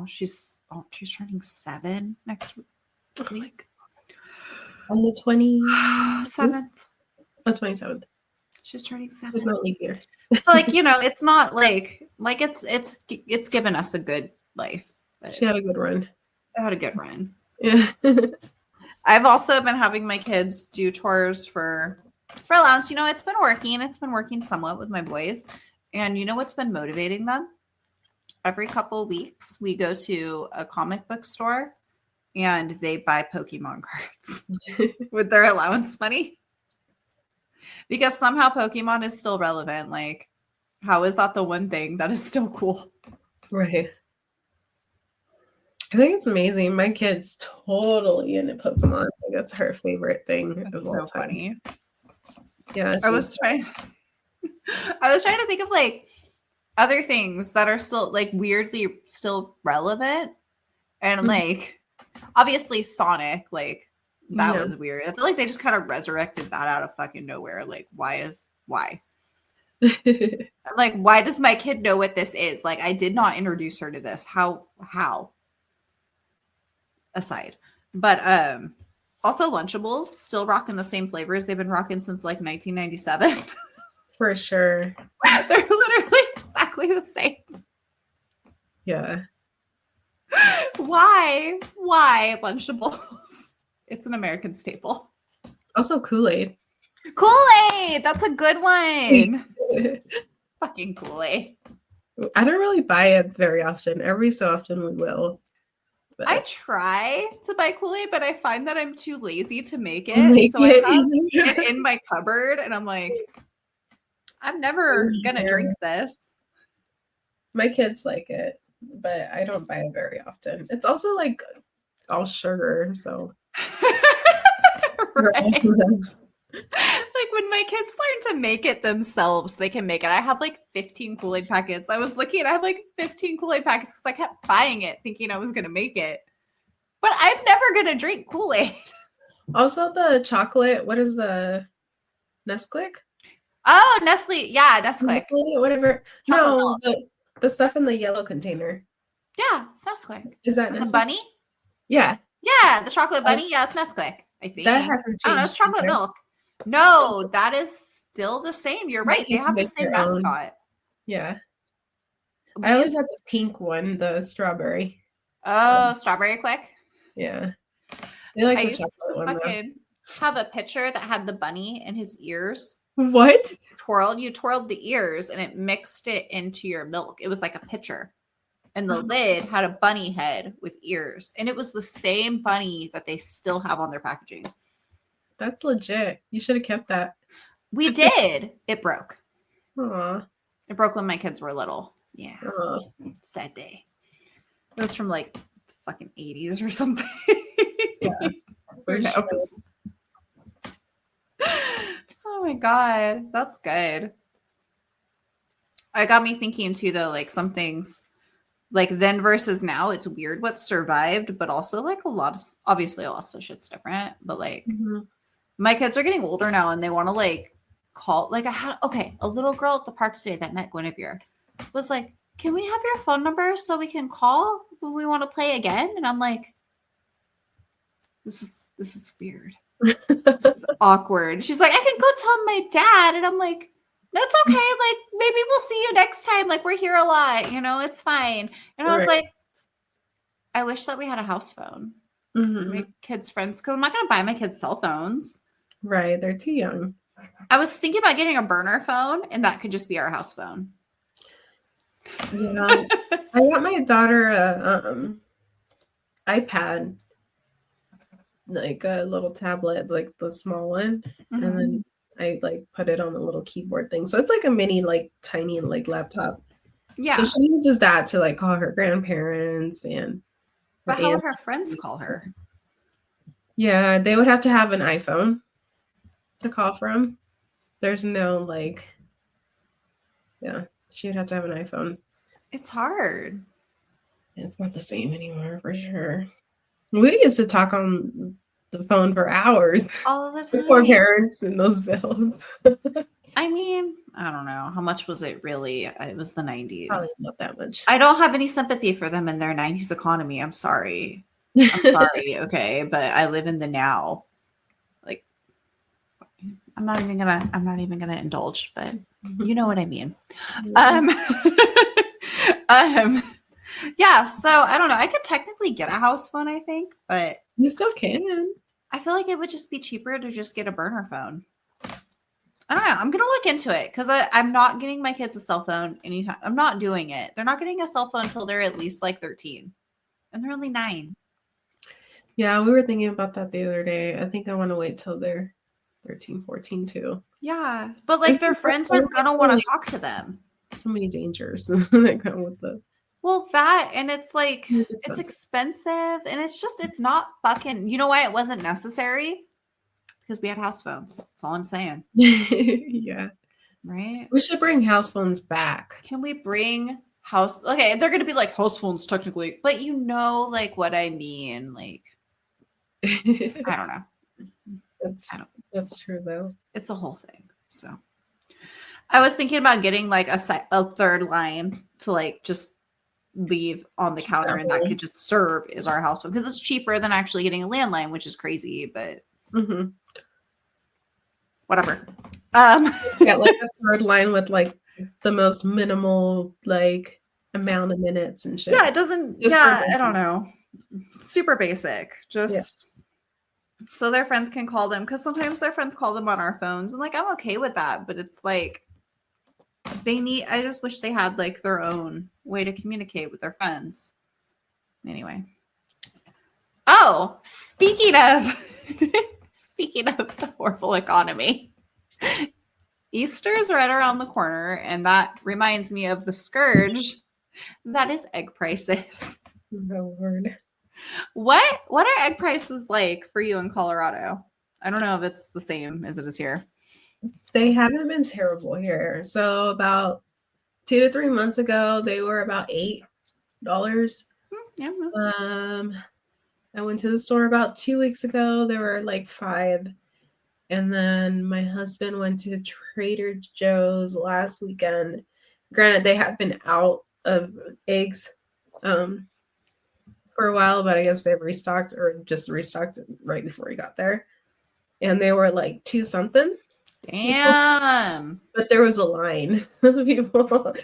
She's turning 7 next week. On the 27th. On 27th. She's turning 7. There's no leap year. So like, it's not like it's given us a good life. She had a good run. I had a good run. Yeah. I've also been having my kids do chores for allowance. It's been working. It's been working somewhat with my boys. And you know what's been motivating them? Every couple of weeks, we go to a comic book store and they buy Pokemon cards with their allowance money. Because somehow Pokemon is still relevant. Like, how is that the one thing that is still cool? Right. I think it's amazing. My kid's totally into Pokemon. Like, that's her favorite thing. That's so funny. Yeah. I was trying to think of like other things that are still like weirdly still relevant. And like obviously Sonic, like that was weird. I feel like they just kind of resurrected that out of fucking nowhere. Like, why? Like, why does my kid know what this is? Like, I did not introduce her to this. How? Aside. But also Lunchables still rocking the same flavors they've been rocking since like 1997. For sure. They're literally exactly the same. Yeah. Why Lunchables? It's an American staple. Also Kool-Aid. Kool-Aid! That's a good one. Fucking Kool-Aid. I don't really buy it very often. Every so often we will. But I try to buy Kool-Aid, but I find that I'm too lazy to make it. I have it in my cupboard and I'm like, I'm never gonna drink this. My kids like it, but I don't buy it very often. It's also like all sugar, so right. Like when my kids learn to make it themselves, they can make it. I have like 15 Kool-Aid packets. I was looking, I have like 15 Kool-Aid packets because I kept buying it thinking I was gonna make it. But I'm never gonna drink Kool-Aid. Also the chocolate, what is the Nesquik? Oh, Nestle. Yeah, Nesquik. Nestle, whatever. Chocolate no, the stuff in the yellow container. Yeah, it's Nesquik. Is that the bunny? Yeah. Yeah, the chocolate bunny. Yeah, it's Nesquik. I think that hasn't changed. I don't know, it's chocolate milk. No, that is still the same. You're right. They have the same mascot. Yeah. I always had the pink one, the strawberry. Strawberry Quick. Yeah. They like I the used to chocolate one though. fucking have a picture that had the bunny and his ears What? twirled. You twirled the ears and it mixed it into your milk. It was like a pitcher. And the lid had a bunny head with ears. And it was the same bunny that they still have on their packaging. That's legit. You should have kept that. We did. It broke. Aw. It broke when my kids were little. Yeah. Aw. Sad day. It was from like the fucking 80s or something. Yeah, Who knows? Oh my God. That's good. It got me thinking too, though, like some things like then versus now, it's weird what survived, but also like obviously a lot of shit's different. But like my kids are getting older now and they want to like call, like a little girl at the park today that met Guinevere was like, can we have your phone number so we can call when we want to play again? And I'm like, this is weird. This is awkward. She's like, I can go tell my dad. And I'm like, that's okay. Like, maybe we'll see you next time. Like, we're here a lot. It's fine. And I was like, I wish that we had a house phone. My kids' friends, because I'm not going to buy my kids cell phones. Right. They're too young. I was thinking about getting a burner phone, and that could just be our house phone. Yeah. I got my daughter a iPad, like a little tablet, like the small one. And then I like put it on a little keyboard thing. So it's like a mini, like tiny, like laptop. Yeah. So she uses that to like call her grandparents and. But how would her friends call her? Yeah, they would have to have an iPhone to call from. There's no like. Yeah, she would have to have an iPhone. It's hard. It's not the same anymore for sure. We used to talk on the phone for hours. All the time. Before parents and those bills. I mean, I don't know. How much was it really? It was the 90s. Probably not that much. I don't have any sympathy for them in their 90s economy. I'm sorry. I'm sorry, okay? But I live in the now. Like, I'm not even gonna indulge, but you know what I mean. Yeah, so I don't know. I could technically get a house phone, I think, but you still can. I feel like it would just be cheaper to just get a burner phone. I don't know. I'm gonna look into it because I'm not getting my kids a cell phone anytime. I'm not doing it. They're not getting a cell phone until they're at least like 13, and they're only 9. Yeah, we were thinking about that the other day. I think I want to wait till they're 13, 14 too. Yeah, but like their friends are gonna want to talk to them. So many dangers that come with the. Well, that and it's like it's expensive and it's not fucking. You know why it wasn't necessary? Because we had house phones. That's all I'm saying. Yeah. Right? We should bring house phones back. Can we bring house? Okay, they're going to be like house phones technically, but you know like what I mean. Like, I don't know. That's true though. It's a whole thing. So I was thinking about getting like a third line to like just leave on the counter and that could just serve as our house phone because it's cheaper than actually getting a landline, which is crazy, but whatever. Yeah, like a third line with like the most minimal like amount of minutes and shit. Yeah, it doesn't. Yeah, I don't know. Super basic. Just so their friends can call them because sometimes their friends call them on our phones, and like I'm okay with that, but it's like I just wish they had like their own way to communicate with their friends. Anyway. Oh, speaking of the horrible economy, Easter is right around the corner, and that reminds me of the scourge that is egg prices. Oh, Lord. What are egg prices like for you in Colorado? I don't know if it's the same as it is here. They haven't been terrible here. So about 2 to 3 months ago, they were about $8. Yeah. I went to the store about 2 weeks ago. They were like $5. And then my husband went to Trader Joe's last weekend. Granted, they had been out of eggs for a while, but I guess they've restocked or just restocked right before he got there. And they were like $2 something. Damn. But there was a line of people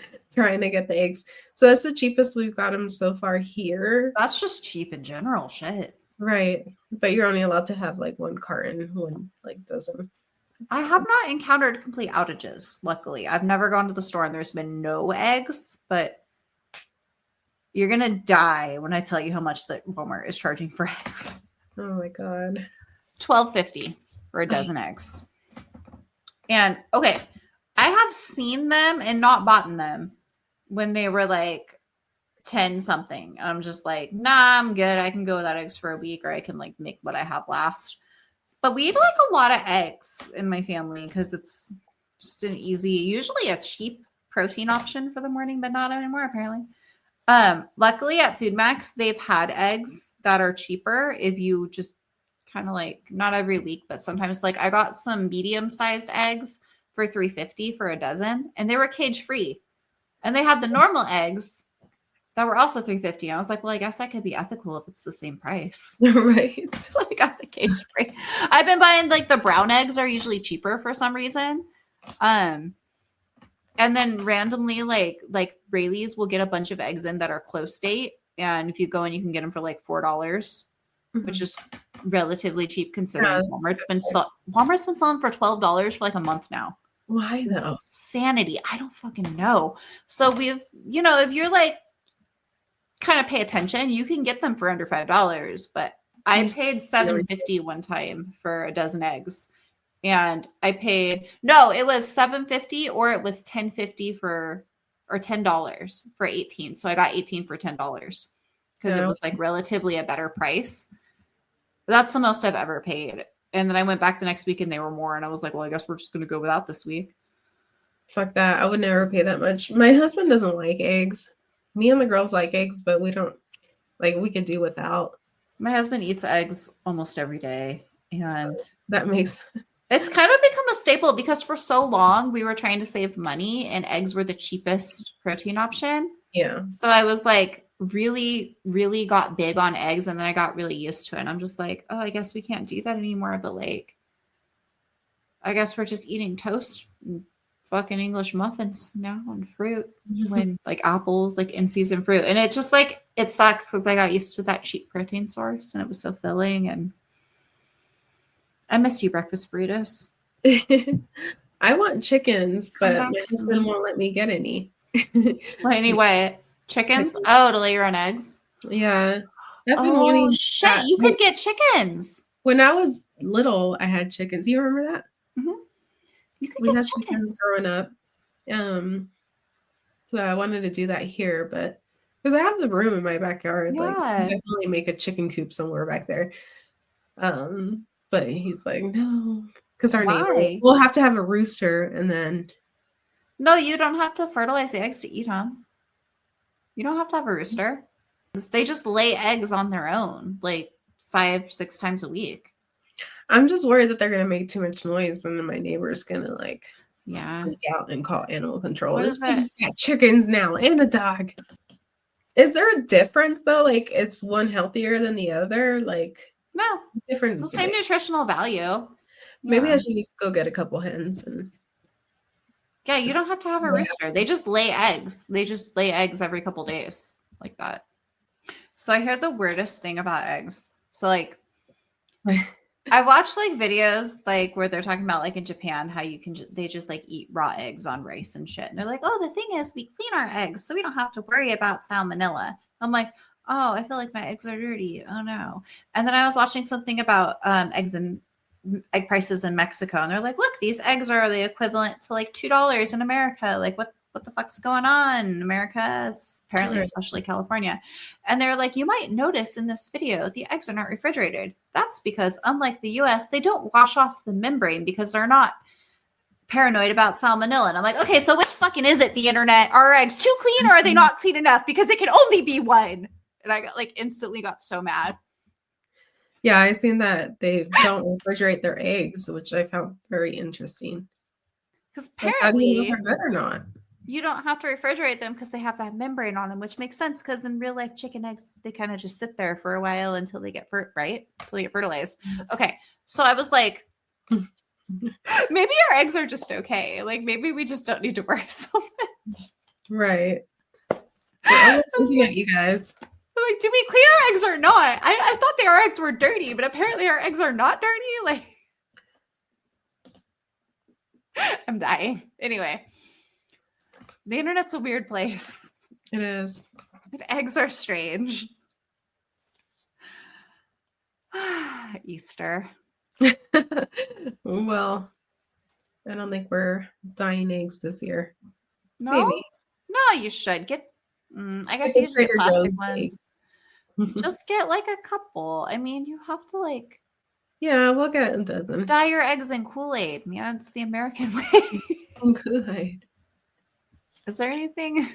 trying to get the eggs. So that's the cheapest we've got them so far here. That's just cheap in general. Shit. Right. But you're only allowed to have like one carton, one like dozen. I have not encountered complete outages, luckily. I've never gone to the store and there's been no eggs, but you're going to die when I tell you how much that Walmart is charging for eggs. Oh my God. $12.50 for a dozen eggs. And okay, I have seen them and not bought them when they were like 10 something. And I'm just like, nah, I'm good. I can go without eggs for a week, or I can like make what I have last. But we eat like a lot of eggs in my family because it's just an easy, usually a cheap protein option for the morning, but not anymore apparently. Luckily at Food Max, they've had eggs that are cheaper if you just kind of like, not every week, but sometimes like I got some medium-sized eggs for $3.50 for a dozen, and they were cage-free. And they had the normal eggs that were also $3.50. I was like, well, I guess that could be ethical if it's the same price. Right. So I got the cage-free. I've been buying like the brown eggs are usually cheaper for some reason. And then randomly, like Rayleigh's will get a bunch of eggs in that are close date. And if you go in, you can get them for like $4, which is relatively cheap considering Walmart's been selling for $12 for like a month now. Why though? Insanity. I don't fucking know. So we've, if you're like kind of pay attention, you can get them for under $5. But I paid $7.50 one time for a dozen eggs. And I paid it was $7.50 or it was $10.50 or $10 for 18. So I got 18 for $10 because it was like relatively a better price. That's the most I've ever paid. And then I went back the next week and they were more. And I was like, well, I guess we're just going to go without this week. Fuck that. I would never pay that much. My husband doesn't like eggs. Me and the girls like eggs, but we don't we could do without. My husband eats eggs almost every day. And so that makes sense. It's kind of become a staple because for so long we were trying to save money and eggs were the cheapest protein option. Yeah. So I was like really, really got big on eggs and then I got really used to it. And I'm just like, oh, I guess we can't do that anymore. But like, I guess we're just eating toast and fucking English muffins now and fruit when like apples, like in season fruit. And it just like, it sucks because I got used to that cheap protein source and it was so filling and I miss you, breakfast burritos. I want chickens, but my husband won't let me get any. Well, anyway, chickens? Oh, to lay your own eggs? Yeah. Oh, shit. That. You could get chickens. When I was little, I had chickens. You remember that? Mm-hmm. You could we had chickens growing up. So I wanted to do that here, but because I have the room in my backyard, like definitely make a chicken coop somewhere back there. But he's like, no, because our neighbor, we'll have to have a rooster and then. No, you don't have to fertilize the eggs to eat them. You don't have to have a rooster. They just lay eggs on their own, like 5-6 times a week. I'm just worried that they're going to make too much noise and then my neighbor's going to freak out and call animal control. This just got chickens now and a dog. Is there a difference though? Like it's one healthier than the other? Like. No, difference. It's the same nutritional value. Maybe I should just go get a couple hens and. Yeah, you don't have to have a rooster. They just lay eggs. They just lay eggs every couple days, like that. So I heard the weirdest thing about eggs. So like, I watched like videos like where they're talking about like in Japan how you can they just like eat raw eggs on rice and shit. And they're like, oh, the thing is we clean our eggs so we don't have to worry about salmonella. I'm like, oh, I feel like my eggs are dirty. Oh no. And then I was watching something about egg prices in Mexico. And they're like, look, these eggs are the equivalent to like $2 in America. Like what the fuck's going on in America? Apparently, especially California. And they're like, you might notice in this video, the eggs are not refrigerated. That's because unlike the US, they don't wash off the membrane because they're not paranoid about salmonella. And I'm like, okay, so which fucking is it, the internet? Are eggs too clean or are they not clean enough? Because it can only be one. And I got instantly got so mad. Yeah, I seen that they don't refrigerate their eggs, which I found very interesting. Because apparently, how do you know if they're good or not? You don't have to refrigerate them because they have that membrane on them, which makes sense. Because in real life, chicken eggs they kind of just sit there for a while until they get until they get fertilized. Okay, so I was like, maybe our eggs are just okay. Like maybe we just don't need to worry so much. Right. We're always looking at you guys. I'm like, do we clean our eggs or not? I thought our eggs were dirty, but apparently our eggs are not dirty. Like, I'm dying. Anyway, the internet's a weird place. It is. And eggs are strange. Easter. Well, I don't think we're dyeing eggs this year. No? Maybe. No, you should get. I guess you just get Trader plastic Joe's ones. eggs. Just get like a couple. I mean, you have to like Yeah, we'll get a dozen. dye your eggs in Kool-Aid. Yeah, it's the American way. Oh, good. Is there anything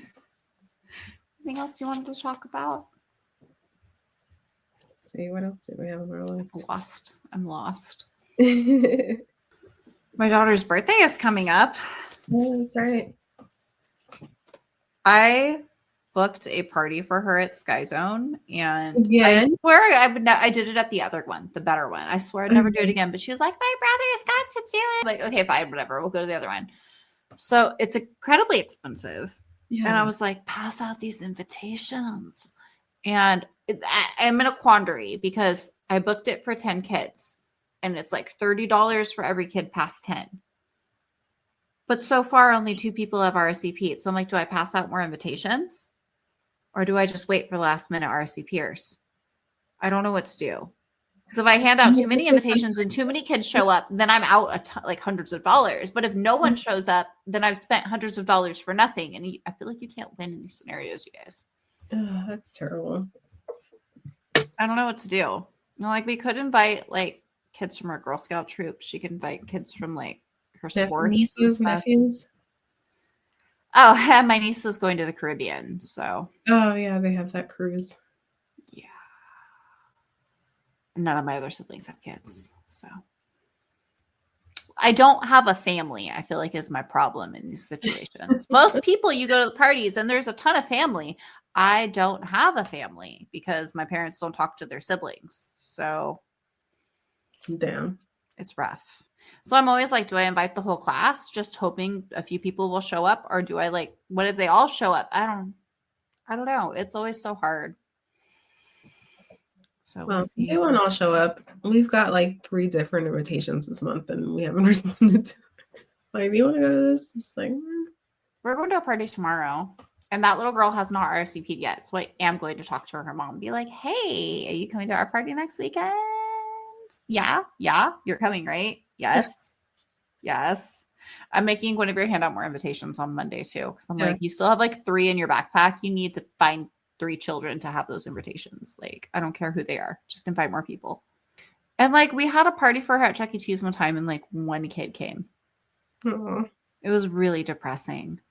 else you wanted to talk about? Let's see, what else did we have on our list? I'm lost. My daughter's birthday is coming up. Oh, that's right. I booked a party for her at Sky Zone, and Again? I swear I did it at the other one, the better one. I swear I'd never do it again, but she was like, my brother's got to do it. I'm like, okay, fine, whatever. We'll go to the other one. So it's incredibly expensive. Yeah. And I was like, pass out these invitations. And I'm in a quandary because I booked it for 10 kids and it's like $30 for every kid past 10. But so far, only 2 people have RSVP'd. So I'm like, do I pass out more invitations? Or do I just wait for last minute RSVPers? I don't know what to do. Because if I hand out too many invitations and too many kids show up, then I'm out like hundreds of dollars. But if no one shows up, then I've spent hundreds of dollars for nothing. And I feel like you can't win in these scenarios, you guys. Oh, that's terrible. I don't know what to do. You know, like we could invite like kids from our Girl Scout troop. She could invite kids from like her sports. Nieces, nephews. Oh, my niece is going to the Caribbean, so. Oh yeah, they have that cruise. Yeah. None of my other siblings have kids, so. I don't have a family, I feel like is my problem in these situations. Most people, you go to the parties and there's a ton of family. I don't have a family because my parents don't talk to their siblings. So. Damn. It's rough. So I'm always like, do I invite the whole class just hoping a few people will show up? Or do I like, what if they all show up? I don't know. It's always so hard. So well, they won't all show up. We've got like 3 different invitations this month and we haven't responded to. Like, do you want to go to this? Just like, we're going to a party tomorrow. And that little girl has not RSVP'd yet. So I am going to talk to her mom and be like, hey, are you coming to our party next weekend? Yeah. You're coming, right? Yes. I'm making Guinevere hand out more invitations on Monday too. Because I'm like, you still have like 3 in your backpack. You need to find 3 children to have those invitations. Like, I don't care who they are. Just invite more people. And like, we had a party for her at Chuck E. Cheese one time and like 1 kid came. Aww. It was really depressing.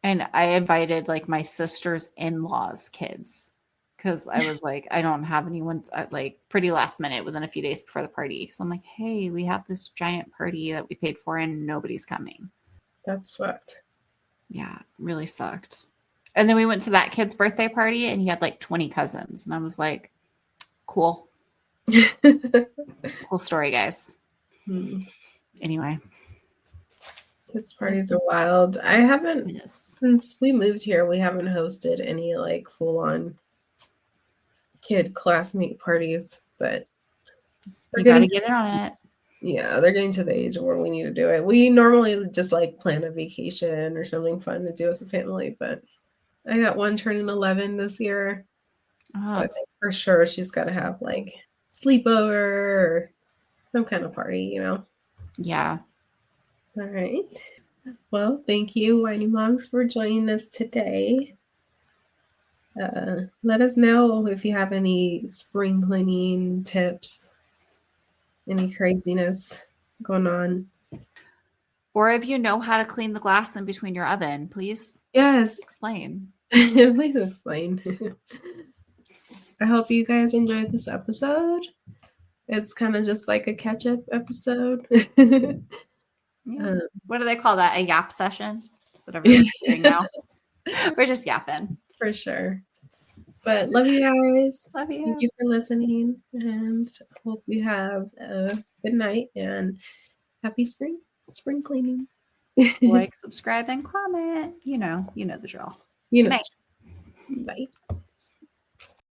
And I invited like my sister's in-laws' kids. Because I was like, I don't have anyone, like pretty last minute within a few days before the party. So I'm like, hey, we have this giant party that we paid for and nobody's coming. That sucked. Yeah, really sucked. And then we went to that kid's birthday party and he had like 20 cousins. And I was like, cool. Cool story, guys. Anyway. Kids parties are wild. I haven't, since we moved here, we haven't hosted any like full-on kid classmate parties, but you gotta get in on it. Yeah, they're getting to the age where we need to do it. We normally just like plan a vacation or something fun to do as a family, but I got one turning 11 this year. So I think for sure she's got to have like sleepover or some kind of party, you know? Yeah. All right. Well, thank you, Whiny Moms, for joining us today. Let us know if you have any spring cleaning tips, any craziness going on. Or if you know how to clean the glass in between your oven, please explain. Please explain. I hope you guys enjoyed this episode. It's kind of just like a catch-up episode. Yeah. What do they call that? A yap session? That's what everyone's doing now. We're just yapping. For sure. But love you guys. Love you. Thank you for listening. And hope you have a good night and happy spring cleaning. Like, subscribe, and comment. You know the drill. You Good know. night. Bye.